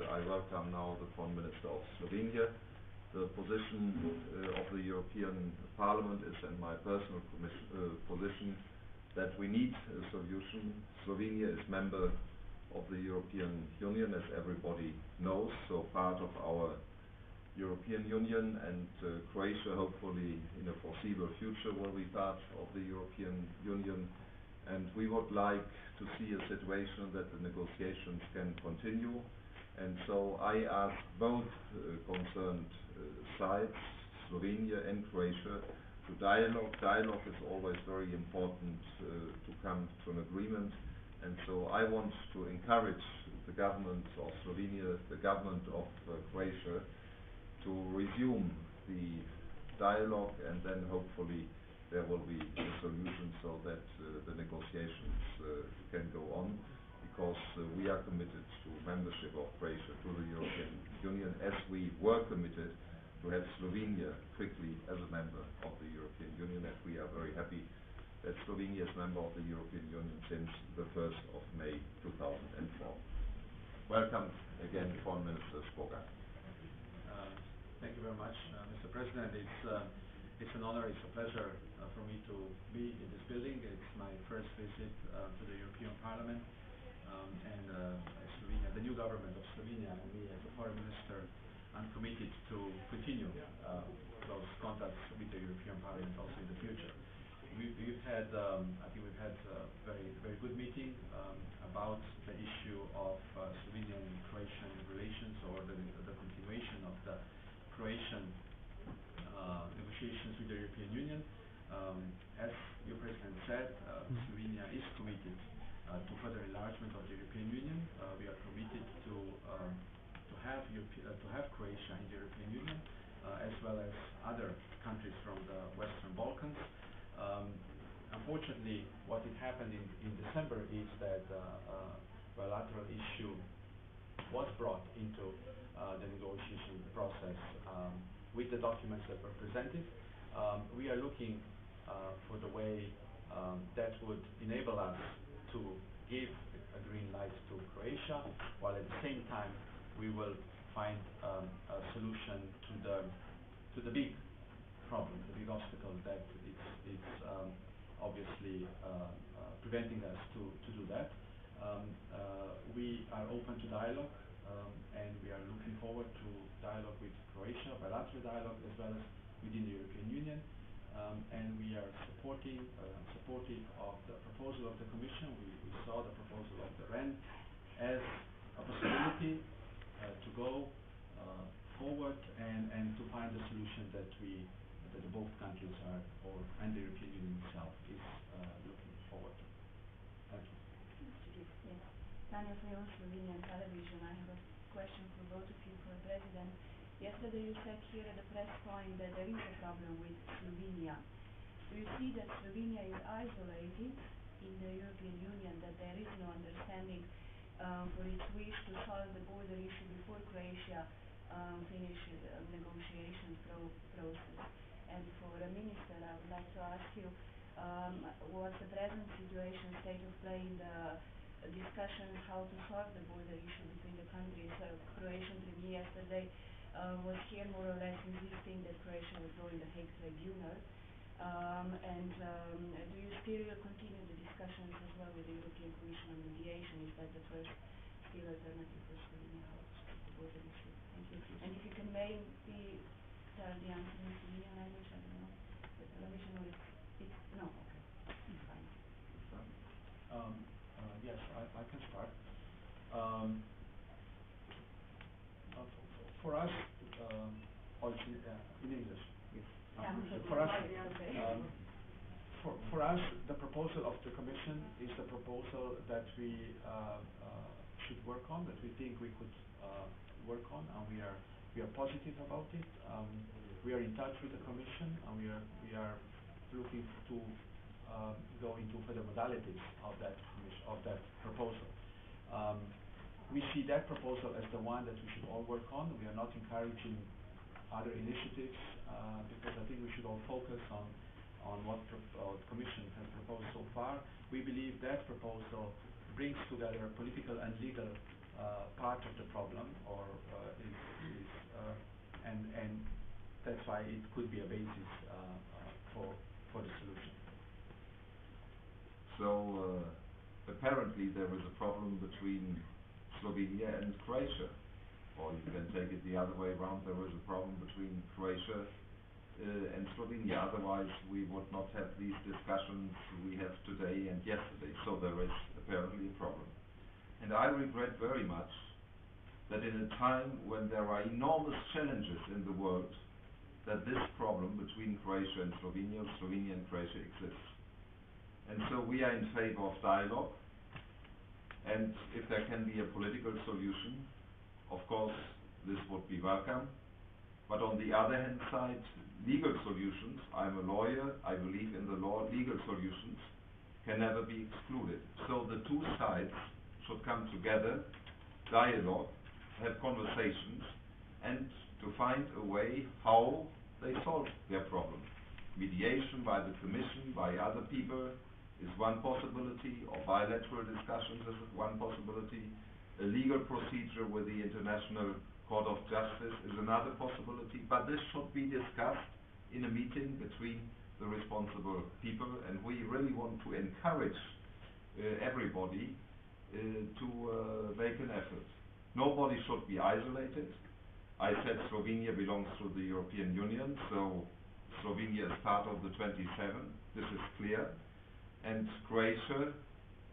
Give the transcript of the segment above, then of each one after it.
I welcome now the Foreign Minister of Slovenia. The position of the European Parliament is, and my personal position, that we need a solution. Slovenia is member of the European Union, as everybody knows, so part of our European Union, and Croatia hopefully in a foreseeable future will be part of the European Union. And we would like to see a situation that the negotiations can continue. And so I ask both concerned sides, Slovenia and Croatia, to dialogue. Dialogue is always very important to come to an agreement. And so I want to encourage the government of Slovenia, the government of Croatia, to resume the dialogue, and then hopefully there will be a solution so that the negotiations can go on, because we are committed to membership of Croatia to the European Union, as we were committed to have Slovenia quickly as a member of the European Union, and we are very happy that Slovenia is member of the European Union since the 1st of May 2004. Welcome again, Foreign Minister Špoga. Thank you very much, Mr. President. It's an honor, it's a pleasure for me to be in this building. It's my first visit to the European Parliament, and Slovenia, the new government of Slovenia, and me as a foreign minister, I'm committed to continue those contacts with the European Parliament also in the future. We've had, I think we've had a very good meeting about the issue of Slovenian and Croatian relations, or the continuation of the Croatian negotiations with the European Union. As your President said, Slovenia is committed to further enlargement of the European Union. We are committed to have Croatia in the European Union, as well as other countries from the Western Balkans. Unfortunately, what had happened in December is that bilateral issue was brought into the negotiation process with the documents that were presented. We are looking for the way that would enable us to give a green light to Croatia, while at the same time we will find a solution to the big problem, the big obstacle that it's obviously preventing us to do that. We are open to dialogue, and we are looking forward to dialogue with Croatia, bilateral dialogue, as well as within the European Union. And we are supportive of the proposal of the Commission. We saw the proposal of the REN as a possibility to go forward and to find a solution that both countries are, and the European Union itself is looking forward to. Thank you. Yes. Tanya Fajon, Slovenian television. I have a question for both of you, for the President. Yesterday you said here at the press point that there is a problem with Slovenia. Do you see that Slovenia is isolated in the European Union, that there is no understanding for its wish to solve the border issue before Croatia finish negotiation process? And for a minister, I would like to ask you, what's the present situation, state of play in the discussion how to solve the border issue between the countries? Croatian Premier yesterday was here more or less insisting that Croatia would go in the Hague Tribunal. Do you still continue the discussions as well with the European Commission on mediation? Is that the first still alternative for Slovenia, how to solve the border issue? Thank you. And if you can maybe tell the answer in Slovenian language, I don't know, the television, or it's no, okay, it's fine. Yes, I can start. For us, in English. Yes. For us, the proposal of the Commission is the proposal that we should work on, that we think we could work on, and we are positive about it. We are in touch with the Commission, and we are looking to go into further modalities of that proposal. We see that proposal as the one that we should all work on. We are not encouraging other initiatives, because I think we should all focus on what the Commission has proposed so far. We believe that proposal brings together political and legal part of the problem, or and that's why it could be a basis for the solution. So apparently there is a problem between Slovenia and Croatia, or you can take it the other way around. There is a problem between Croatia and Slovenia. Otherwise, we would not have these discussions we have today and yesterday. So there is apparently a problem. And I regret very much that in a time when there are enormous challenges in the world, that this problem between Croatia and Slovenia and Croatia exists. And so we are in favor of dialogue, and if there can be a political solution, of course, this would be welcome. But on the other hand side, legal solutions, I'm a lawyer, I believe in the law, legal solutions can never be excluded. So the two sides should come together, dialogue, have conversations, and to find a way how they solve their problem. Mediation by the Commission, by other people, is one possibility, or bilateral discussions is one possibility. A legal procedure with the International Court of Justice is another possibility, but this should be discussed in a meeting between the responsible people, and we really want to encourage everybody to make an effort. Nobody should be isolated. I said Slovenia belongs to the European Union, so Slovenia is part of the 27. This is clear. And Croatia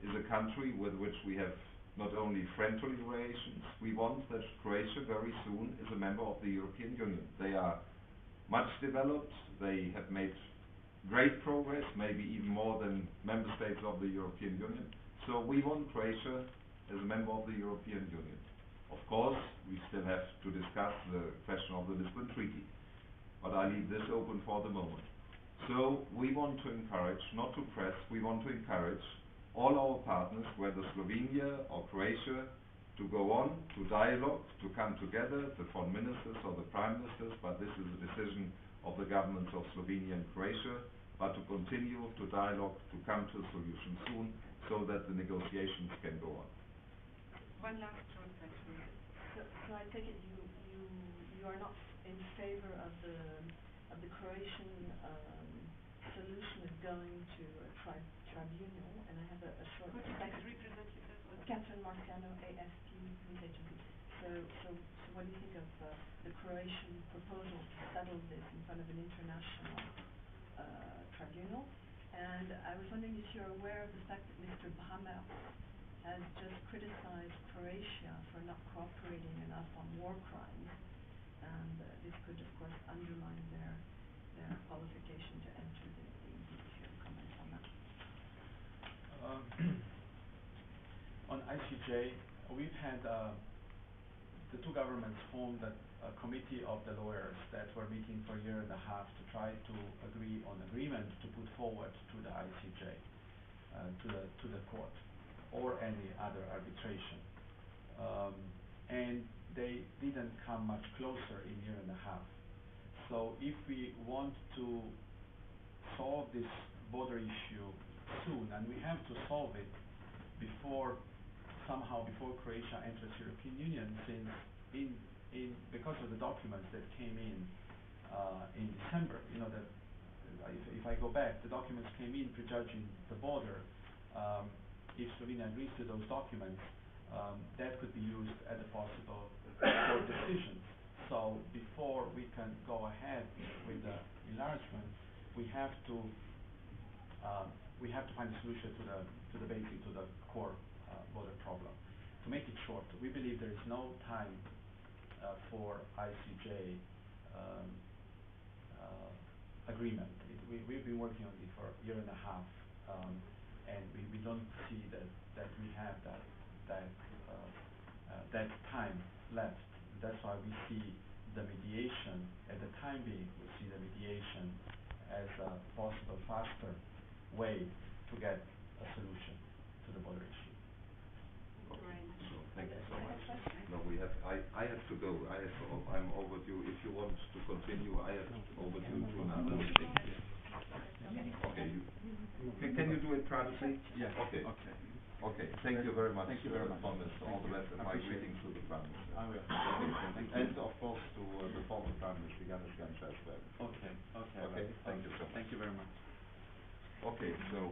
is a country with which we have not only friendly relations, we want that Croatia very soon is a member of the European Union. They are much developed, they have made great progress, maybe even more than member states of the European Union. So we want Croatia as a member of the European Union. Of course, we still have to discuss the question of the Lisbon Treaty, but I leave this open for the moment. So we want to encourage, not to press, we want to encourage all our partners, whether Slovenia or Croatia, to go on, to dialogue, to come together, the foreign ministers or the prime ministers, but this is a decision of the governments of Slovenia and Croatia, but to continue to dialogue, to come to a solution soon, so that the negotiations can go on. One last short question. So I take it you are not in favor of the Croatian solution of going to a tribunal, and I have a short Could you please represent yourself? Catherine Marciano, AFP News Agency. So what do you think of the Croatian proposal to settle this in front of an international tribunal? And I was wondering if you're aware of the fact that Mr. Brammer has just criticized Croatia for not cooperating enough on war crimes, and this could, of course, undermine their qualification to enter the EU. If you have comments on that. On ICJ, we've had the two governments formed a committee of the lawyers that were meeting for a year and a half to try to agree on agreement to put forward to the ICJ, to the court, or any other arbitration. And they didn't come much closer in a year and a half. So if we want to solve this border issue soon, and we have to solve it before Croatia enters European Union, since because of the documents that came in December, that if I go back, the documents came in prejudging the border. If Slovenia agrees to those documents, that could be used as a possible court decision. So before we can go ahead with the enlargement, we have to find a solution to the core border problem. To make it short, we believe there is no time for ICJ agreement. We've been working on it for a year and a half, and we don't see that we have that time left. That's why we see the mediation, at the time being, we see the mediation as a possible faster way to get a solution to the border issue. Right. So thank you so much. No, I have to go. I'm overdue. If you want to continue, I have overdue to another meeting. Okay. Can you do it privately? Yes. Okay. Okay. Okay, thank you very much. Thank you very much. Prime Minister. All the best, and my Appreciate greetings to the Prime Minister. I will. Thank you. And of course to the former Prime Minister Janis Genscher as well. Okay, thank you so much. Thank you very much. Okay, so